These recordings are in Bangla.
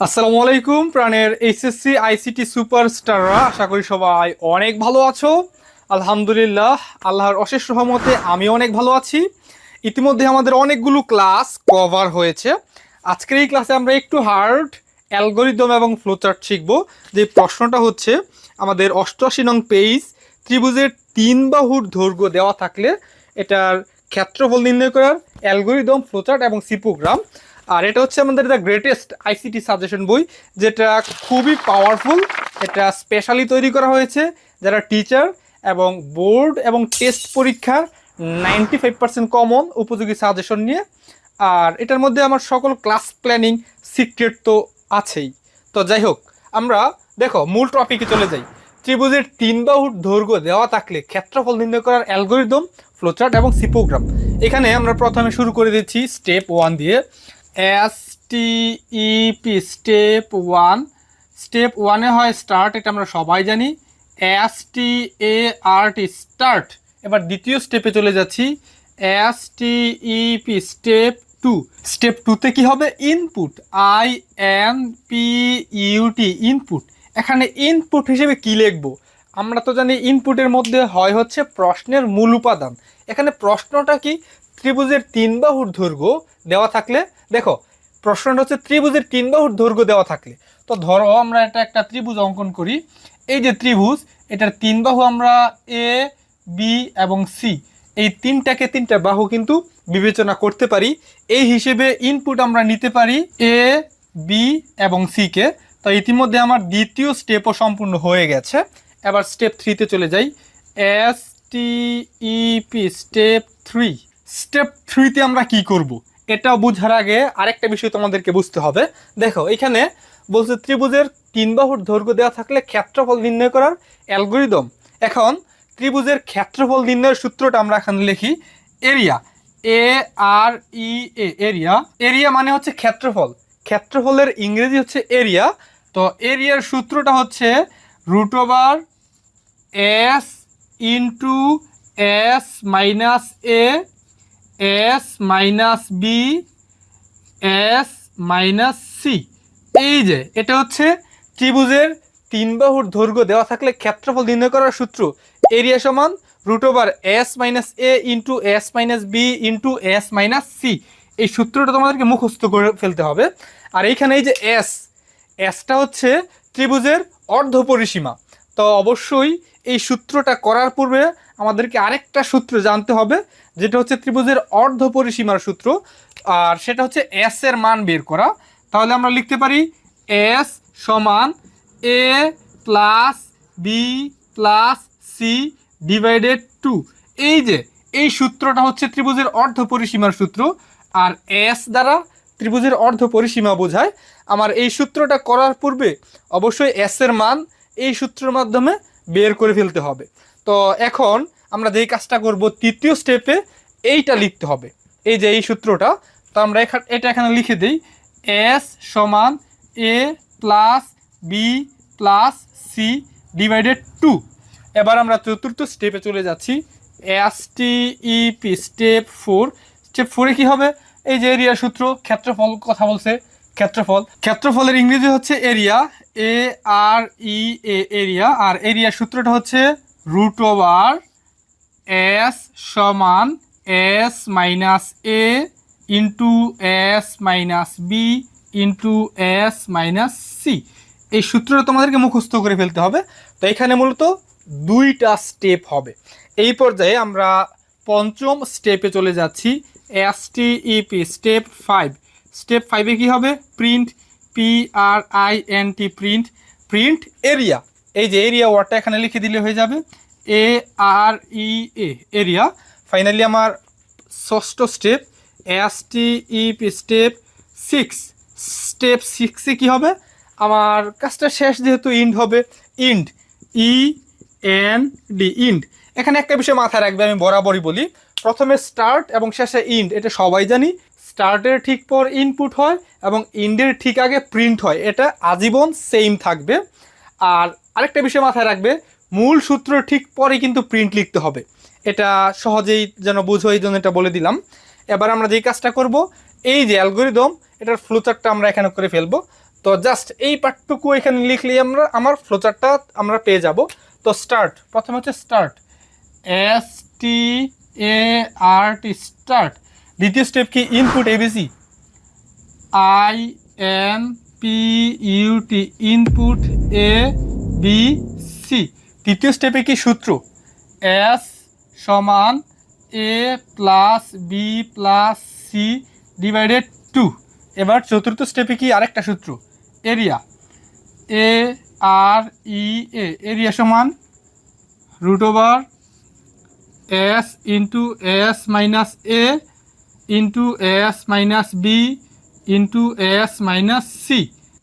আসসালামু আলাইকুম প্রাণের এইচএসসি আইসিটি সুপারস্টাররা, আশা করি সবাই অনেক ভালো আছো। আলহামদুলিল্লাহ, আল্লাহর অশেষ রহমতে আমি অনেক ভালো আছি। ইতিমধ্যে আমাদের অনেকগুলো ক্লাস কভার হয়েছে। আজকের এই ক্লাসে আমরা একটু হার্ড অ্যালগরিদম এবং ফ্লোচার্ট শিখব। যে প্রশ্নটা হচ্ছে আমাদের 88 নং পেজ, ত্রিভুজের তিন বাহুর দৈর্ঘ্য দেওয়া থাকলে এটার ক্ষেত্রফল নির্ণয় করার অ্যালগরিদম, ফ্লোচার্ট এবং সিপোগ্রাম। আর এটা হচ্ছে আমাদের দ্য গ্রেটেস্ট আইসিটি সাজেশন বই, যেটা খুবই পাওয়ারফুল। এটা স্পেশালি তৈরি করা হয়েছে যারা টিচার এবং বোর্ড এবং টেস্ট পরীক্ষার 95% কমন উপযোগী সাজেশন নিয়ে। আর এটার মধ্যে আমার সকল ক্লাস প্ল্যানিং সিক্রেট তো আছেই। তো যাই হোক, আমরা দেখো মূল টপিকে চলে যাই। ত্রিভুজের তিন বাহুর দৈর্ঘ্য দেওয়া থাকলে ক্ষেত্রফল নির্ণয় করার অ্যালগরিদম, ফ্লোচার্ট এবং সিপোগ্রাম। এখানে আমরা প্রথমে শুরু করে দিচ্ছি স্টেপ 1 দিয়ে। STEP step 1। স্টেপ 1-এ হয় স্টার্ট, এটা আমরা সবাই জানি। START start. এবার দ্বিতীয় স্টেপে চলে যাচ্ছি, STEP স্টেপ 2। স্টেপ 2-তে কি হবে? Input, INPUT input. এখানে ইনপুট হিসেবে কি লিখবো? আমরা তো জানি ইনপুটের মধ্যে হয় হচ্ছে প্রশ্নের মূল উপাদান। এখানে প্রশ্নটা কি? ত্রিভুজের তিন বাহুর দৈর্ঘ্য দেওয়া থাকলে, দেখো প্রশ্নটা হচ্ছে ত্রিভুজের তিন বাহুর দৈর্ঘ্য দেওয়া থাকলে। তো ধরো আমরা এটা একটা ত্রিভুজ অঙ্কন করি। এই যে ত্রিভুজ, এটার তিন বাহু আমরা এ, বি এবং সি, এই তিনটা বাহু কিন্তু বিবেচনা করতে পারি। এই হিসেবে ইনপুট আমরা নিতে পারি এ, বি এবং সি কে। তো ইতিমধ্যে আমার দ্বিতীয় স্টেপও সম্পূর্ণ হয়ে গেছে। এবার স্টেপ 3-তে চলে যাই। STEP step 3। স্টেপ 3-তে আমরা কি করব? এটা বোঝার আগে আরেকটা বিষয় তোমাদেরকে বুঝতে হবে। দেখো এখানে বলছে ত্রিভুজের তিন বাহুর দৈর্ঘ্য দেওয়া থাকলে ক্ষেত্রফল নির্ণয় করার অ্যালগরিদম। এখন ত্রিভুজের ক্ষেত্রফল নির্ণয়ের সূত্রটা আমরা এখানে লিখি। Area, AREA, area. এরিয়া মানে হচ্ছে ক্ষেত্রফল। ক্ষেত্রফলের ইংরেজি হচ্ছে এরিয়া। তো এরিয়ার সূত্রটা হচ্ছে √S into S minus A, S minus B, S minus C. এই যে এটা হচ্ছে ত্রিভুজের তিন বাহুর দৈর্ঘ্য দেওয়া থাকলে ক্ষেত্রফল নির্ণয় করার সূত্র। এরিয়া সমান √S minus A into S minus B into S minus C. এই সূত্রটা তোমাদেরকে মুখস্থ করে ফেলতে হবে। আর এইখানে এই যে এসটা হচ্ছে ত্রিভুজের অর্ধ পরিসীমা। তো অবশ্যই এই সূত্রটা করার পূর্বে আমাদেরকে আরেকটা সূত্র জানতে হবে, যেটা হচ্ছে ত্রিভুজের অর্ধ পরিসীমার সূত্র। আর সেটা হচ্ছে এস এর মান বের করা। তাহলে আমরা লিখতে পারি এস সমান A plus B plus C divided 2। এই যে এই সূত্রটা হচ্ছে ত্রিভুজের অর্ধ পরিসীমার সূত্র। আর এস দ্বারা ত্রিভুজের অর্ধ পরিসীমা বোঝায়। আমার এই সূত্রটা করার পূর্বে অবশ্যই এস এর মান এই সূত্রের মাধ্যমে বের করে ফেলতে হবে। তো এখন আমরা যেই কাজটা করব, তৃতীয় স্টেপে এইটা লিখতে হবে, এই যে এই সূত্রটা। তো আমরা এটা এখানে লিখে দিই, এস সমান A plus B plus C divided 2। এবার আমরা চতুর্থ স্টেপে চলে যাচ্ছি। STEP step 4। স্টেপ 4-এ কী হবে? এই যে এরিয়ার সূত্র, ক্ষেত্রফল কথা বলছে। ক্ষেত্রফলের ইংরেজি হচ্ছে এরিয়া, AREA এরিয়া। আর এরিয়ার সূত্রটা হচ্ছে √S সমান S minus A into S minus B into S minus C. এই সূত্রটা তোমাদেরকে মুখস্থ করে ফেলতে হবে। তো এখানে মূলত দুইটা স্টেপ হবে। এই পর্যায়ে আমরা পঞ্চম স্টেপে চলে যাচ্ছি। STEP step 5। স্টেপ 5-এ কী হবে? Print, PRINT print area. এই যে এরিয়া ওয়ার্ডটা এখানে লিখে দিলে হয়ে যাবে, AREA এরিয়া। ফাইনালি আমার ষষ্ঠ স্টেপ, STEP স্টেপ 6। স্টেপ 6-এ কী হবে? আমার কাজটা শেষ, যেহেতু ইন্ড হবে, ইন্ড, END ইন্ড। এখানে একটা বিষয় মাথায় রাখবে, আমি বরাবরই বলি, প্রথমে স্টার্ট এবং শেষে ইন্ড, এটা সবাই জানি। স্টার্টের ঠিক পর ইনপুট হয় এবং ইন্ডের ঠিক আগে প্রিন্ট হয়, এটা আজীবন সেম থাকবে। আর আরেকটা বিষয় মাথায় রাখবে, মূল সূত্র ঠিক পরে কিন্তু প্রিন্ট লিখতে হবে। এটা সহজেই যেন বুঝো, এই জন্য এটা বলে দিলাম। এবার আমরা যেই কাজটা করব, এই যে অ্যালগরিদম, এটার ফ্লোচার্টটা আমরা এখানে করে ফেলবো। তো জাস্ট এই পার্টটুকু এখানে লিখলেই আমার ফ্লোচার্টটা আমরা পেয়ে যাব। তো স্টার্ট, প্রথমে হচ্ছে স্টার্ট, START স্টার্ট। দ্বিতীয় স্টেপ কি input ABC, INPUT input ABC। তৃতীয় স্টেপে কি সূত্র, S সমান A plus B plus C divided 2। এবার চতুর্থ স্টেপে কি আরেকটা সূত্র, এরিয়া, AREA এরিয়া সমান √S into S minus A into S minus B into S minus C।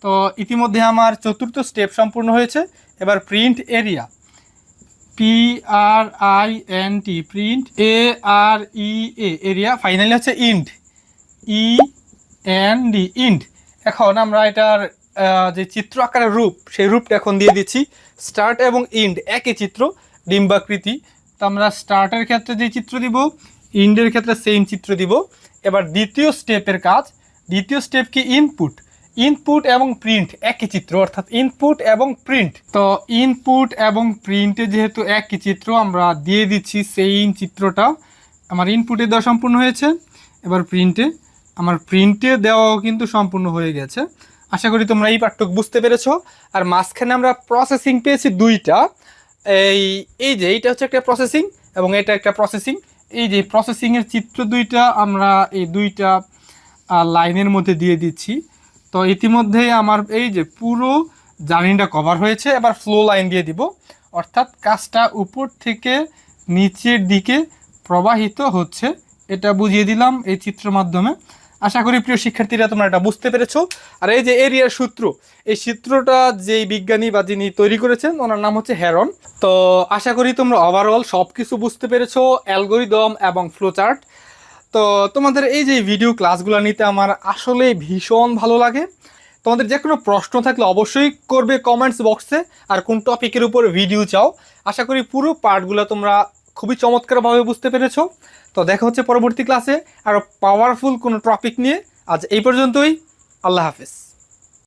তো ইতিমধ্যে আমার চতুর্থ স্টেপ সম্পূর্ণ হয়েছে। এবার print area, PRINT print AREA area. Finally হচ্ছে ইন্ট, END ইন্ট। এখন আমরা এটার যে চিত্র আকারের রূপ, সেই রূপটা এখন দিয়ে দিচ্ছি। স্টার্ট এবং ইন্ড একই চিত্র, ডিম্বাকৃতি। তো আমরা স্টার্টের ক্ষেত্রে যে চিত্র দিব, ইন্ডের ক্ষেত্রে সেম চিত্র দিব। এবার দ্বিতীয় স্টেপের কাজ, দ্বিতীয় স্টেপ কি ইনপুট, ইনপুট এবং প্রিন্ট একই চিত্র, অর্থাৎ ইনপুট এবং প্রিন্ট। তো ইনপুট এবং প্রিন্টে যেহেতু একই চিত্র, আমরা দিয়ে দিচ্ছি সেম চিত্রটা। আমার ইনপুটে দেওয়া সম্পূর্ণ হয়েছে, এবার প্রিন্টে, আমার প্রিন্টে দেওয়াও কিন্তু সম্পূর্ণ হয়ে গেছে। আশা করি তোমরা এই পাঠটুকু বুঝতে পেরেছো। আর মাঝখানে আমরা প্রসেসিং পেয়েছি দুইটা, এই যে এইটা হচ্ছে একটা প্রসেসিং এবং এটা একটা প্রসেসিং। এই যে প্রসেসিংয়ের চিত্র দুইটা আমরা এই দুইটা লাইনের মধ্যে দিয়ে দিচ্ছি। তো ইতিমধ্যেই আমার এই যে পুরো জার্নিটা কভার হয়েছে। এবার ফ্লো লাইন দিয়ে দিব, অর্থাৎ কাজটা উপর থেকে নিচের দিকে প্রবাহিত হচ্ছে, এটা বুঝিয়ে দিলাম এই চিত্রের মাধ্যমে। আশা করি প্রিয় শিক্ষার্থীরা তোমরা এটা বুঝতে পেরেছো। আর এই যে এরিয়ার সূত্র, এই সূত্রটা যেই বিজ্ঞানী বা যিনি তৈরি করেছেন ওনার নাম হচ্ছে হেরন। তো আশা করি তোমরা ওভারঅল সব কিছু বুঝতে পেরেছো, অ্যালগরিদম এবং ফ্লোচার্ট। তো তোমাদের এই যে ভিডিও ক্লাসগুলো নিতে আমার আসলে ভীষণ ভালো লাগে। তোমাদের যে কোনো প্রশ্ন থাকলে অবশ্যই করবে কমেন্টস বক্সে, আর কোন টপিকের উপর ভিডিও চাও। আশা করি পুরো পার্টগুলো তোমরা খুবই চমৎকারভাবে বুঝতে পেরেছো। তো দেখা হচ্ছে পরবর্তী ক্লাসে আরও পাওয়ারফুল কোনো টপিক নিয়ে। আজ এই পর্যন্তই, আল্লাহ হাফেজ।